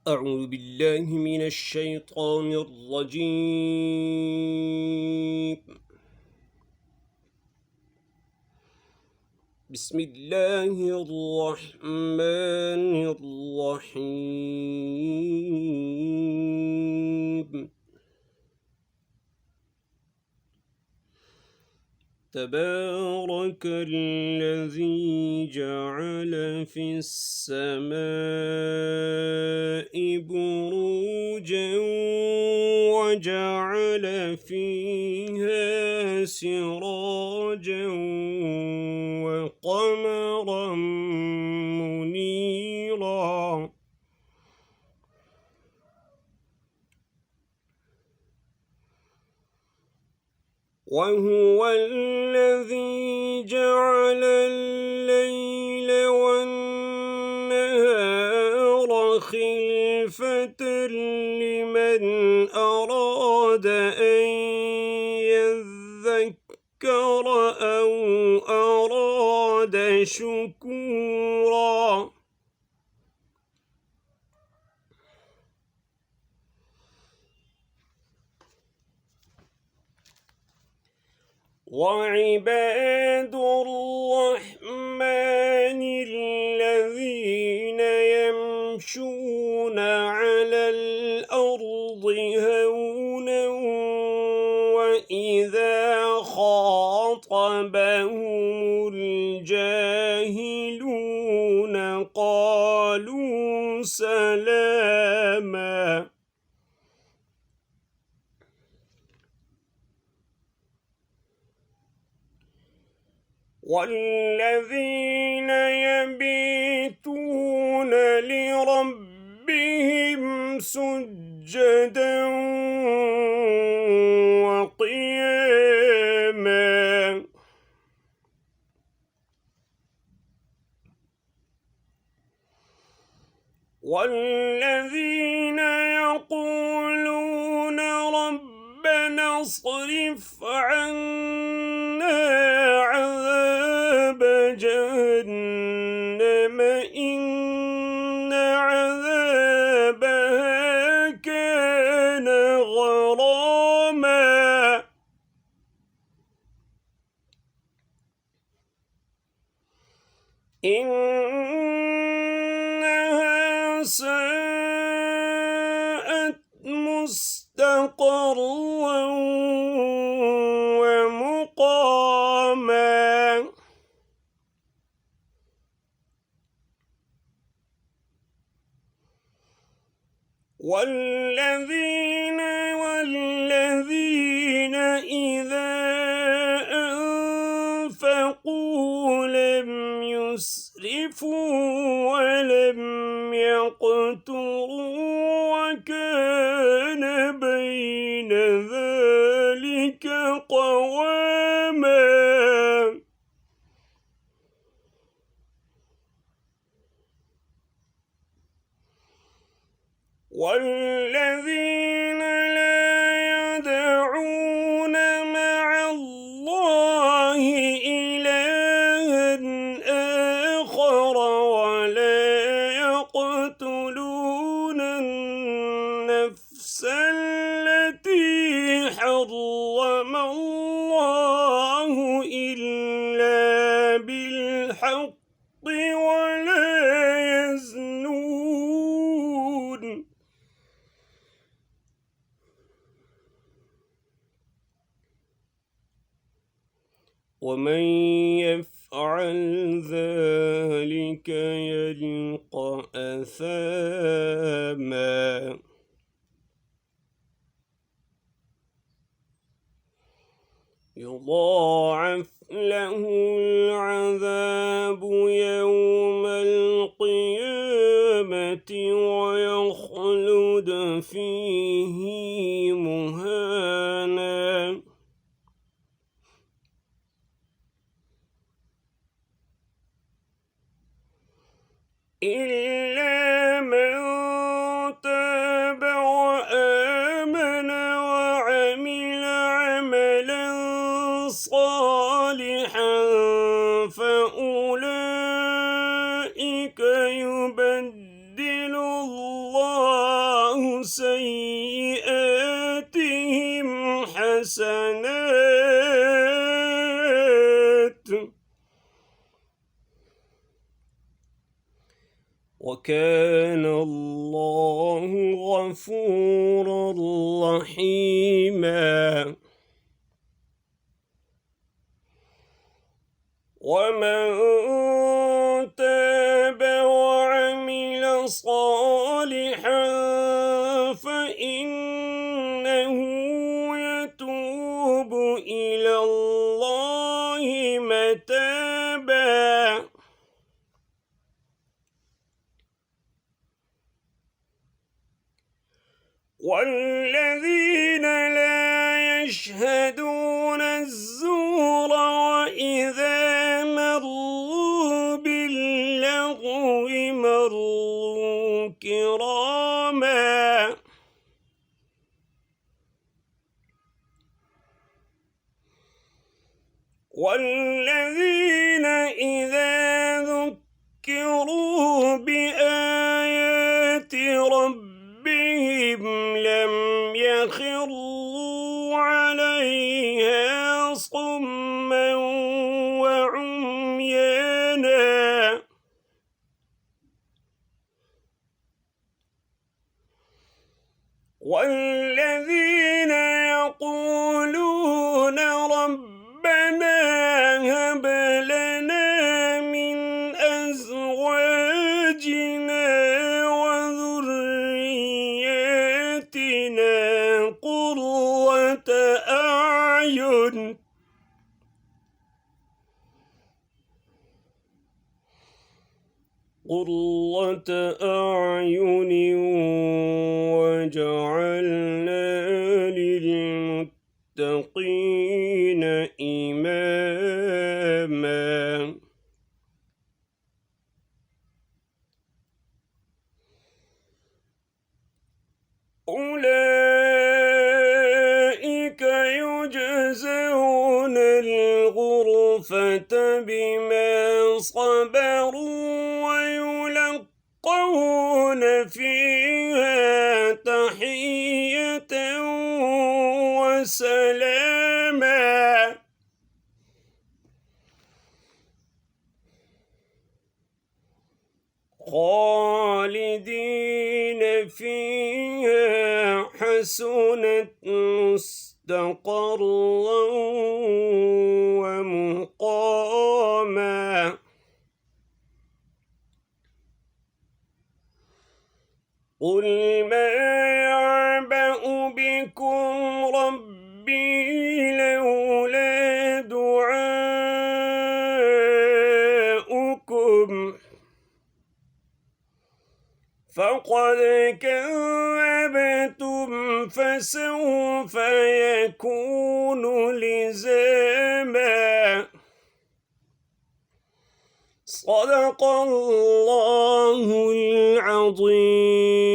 أعوذ بالله من الشيطان الرجيم. بسم الله الرحمن الرحيم. تبارك الذي جعل في السماء بروجا وجعل فيها سراجا وقمرا منيرا وهو الذي جعل الليل والنهار خلفة لمن أراد أن يذكر أو أراد شكورا وعباد الرحمن الذين يمشون على الأرض هونا وإذا خاطبهم الجاهلون قالوا سلاما والذين يبيتون لربهم سجدا وقياما والذين يقولون ربنا اصرف عنا عذاب جهنم إن عذابها كان غراما إنها ساءت مستقرا ومقاما والذين إذا أنفقوا لم يسرفوا ولم يقتروا وكان بين ذلك قواما والذين لا يدعون مع الله إلها آخر ولا يقتلون النفس التي حرم الله إلا بالحق ولا يزنون ومن يفعل ذلك يلقى أثاما يضاعف له العذاب يوم القيامة ويخلد فيه مهانا إلا من تاب وآمن وعمل عملا صالحا فأولئك يبدل الله وكان الله غفورا رحيما ومن تاب وعمل صالحا فإنه يتوب إلى الله متابا والذين لا يشهدون الزور وإذا مروا باللغو مروا كراما والذين إذا ذكروا بآيات ربهم لم يخروا عليها صما وعميانا والذين يقولون ربنا هب لنا من أزواجنا وذرياتنا قرة أعين واجعلنا للمتقين إماما أولئك يجزون الغرفة بما صبروا ويلقون فيها تحية وسلاما خالدين فيها حسنت مستقرا ومقاما قل ما يعبأ بكم ربي لولا دعاؤكم فقد كذبتم فسوف يكون لزاما صدق الله العظيم.